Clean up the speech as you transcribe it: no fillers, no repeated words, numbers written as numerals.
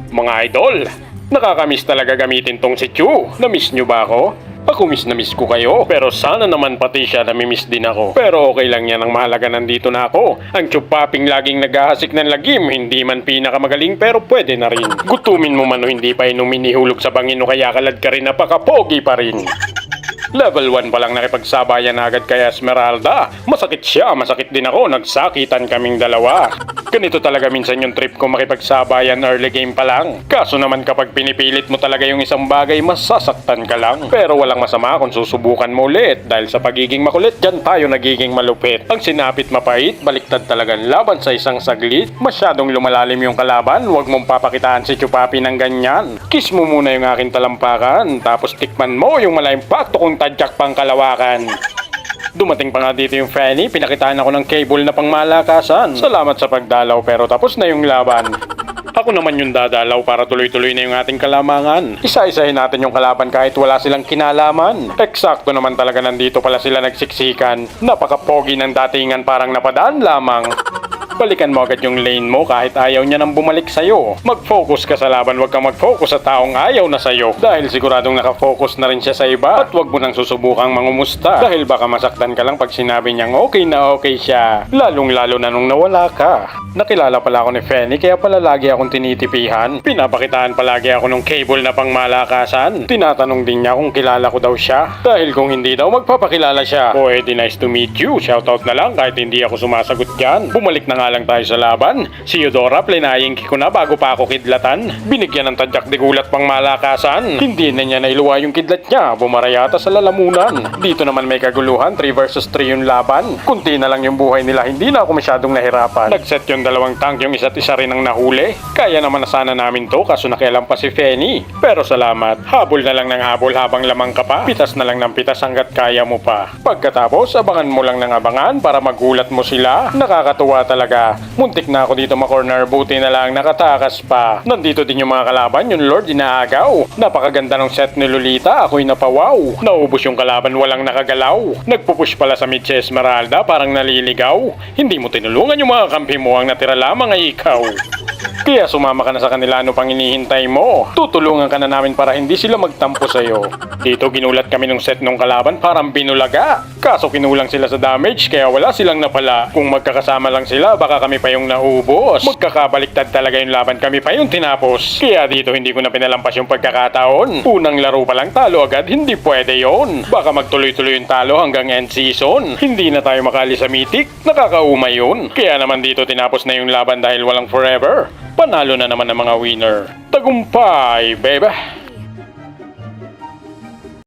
Mga idol, nakakamiss talaga gamitin tong si Chu. Na-miss nyo ba ako? Ako miss na miss ko kayo. Pero sana naman pati siya nami-miss din ako. Pero okay lang yan, ang mahalaga nandito na ako. Ang Chupaping laging naghahasik ng lagim, hindi man pinakamagaling pero pwede na rin. Gutumin mo man o hindi pa inumin ihulog sa bangin o kaya kalad ka rin, napaka-pogi pa rin. Level 1 pa lang nakipagsabayan na agad kay Esmeralda. Masakit siya, masakit din ako, nagsakitan kaming dalawa. Ganito talaga minsan yung trip ko makipagsabayan early game pa lang. Kaso naman kapag pinipilit mo talaga yung isang bagay, masasaktan ka lang. Pero walang masama kung susubukan mo ulit. Dahil sa pagiging makulit, dyan tayo nagiging malupit. Ang sinapit mapait, baliktad talagang laban sa isang saglit. Masyadong lumalalim yung kalaban, huwag mong papakitaan si Chupapi ng ganyan. Kiss mo muna yung aking talampakan, tapos tikman mo yung malaimpakto kong tadyak pang kalawakan. Dumating pa nga dito yung Fanny, pinakitaan ako ng cable na pangmalakasan. Salamat sa pagdalaw pero tapos na yung laban. Ako naman yung dadalaw para tuloy-tuloy na yung ating kalamangan. Isa-isahin natin yung kalaban kahit wala silang kinalaman. Eksakto naman talaga nandito pala sila nagsiksikan. Napaka-pogi ng datingan, parang napadaan lamang. Balikan mo agad yung lane mo kahit ayaw niya nang bumalik sa'yo. Mag-focus ka sa laban, huwag kang mag-focus sa taong ayaw na sa'yo. Dahil siguradong nakafocus na rin siya sa iba. At huwag mo nang susubukang mangumusta. Dahil baka masaktan ka lang pag sinabi niyang okay na okay siya. Lalong-lalo na nung nawala ka. Nakilala pala ako ni Fanny kaya pala lagi akong tinitipihan. Pinapakitaan palagi ako ng cable na pangmalakasan. Tinatanong din niya kung kilala ko daw siya. Dahil kung hindi daw magpapakilala siya. O edi nice to meet you. Shoutout na lang kahit hindi ako sumasagot dyan. Bumalik na nga lang tayo sa laban. Si Eudora, plinaying ko na bago pa ako kidlatan. Binigyan ng tadyak di gulat pang malakasan. Hindi na niya nailuwa yung kidlat niya. Bumarayata sa lalamunan. Dito naman may kaguluhan, 3 versus 3 yung laban. Kunti na lang yung buhay nila, hindi na ako masyadong nahirapan. Nagset yung dalawang tank, yung isa't isa rin ang nahuli. Kaya naman na sana namin to, kaso nakialam pa si Fanny. Pero salamat, habol na lang ng habol habang lamang ka pa. Pitas na lang ng pitas hanggat kaya mo pa. Pagkatapos, abangan mo lang ng abangan para magulat mo sila. Nakakatuwa talaga. Muntik na ako dito ma-corner, buti na lang nakatakas pa. Nandito din yung mga kalaban, yung Lord inaagaw. Napakaganda ng set ni Lolita, ako'y napawaw. Naubos yung kalaban, walang nakagalaw. Nagpupush pala sa mid si Esmeralda, parang naliligaw. Hindi mo tinulungan yung mga kampi mo, ang natira lamang ay ikaw. Kaya sumama ka na sa kanila, ano pang hinihintay mo? Tutulungan ka na namin para hindi sila magtampo sa'yo. Dito ginulat kami nung set nung kalaban, parang binulaga. Kaso kinulang sila sa damage, kaya wala silang napala. Kung magkakasama lang sila, baka kami pa yung naubos. Magkakabaliktad talaga yung laban, kami pa yung tinapos. Kaya dito hindi ko na pinalampas yung pagkakataon. Unang laro pa lang talo agad, hindi pwede yon. Baka magtuloy-tuloy yung talo hanggang end season. Hindi na tayo makali sa Mythic, nakakaumay yun. Kaya naman dito tinapos na yung laban dahil walang forever. Panalo na naman ang mga winner. Tagumpay, baby!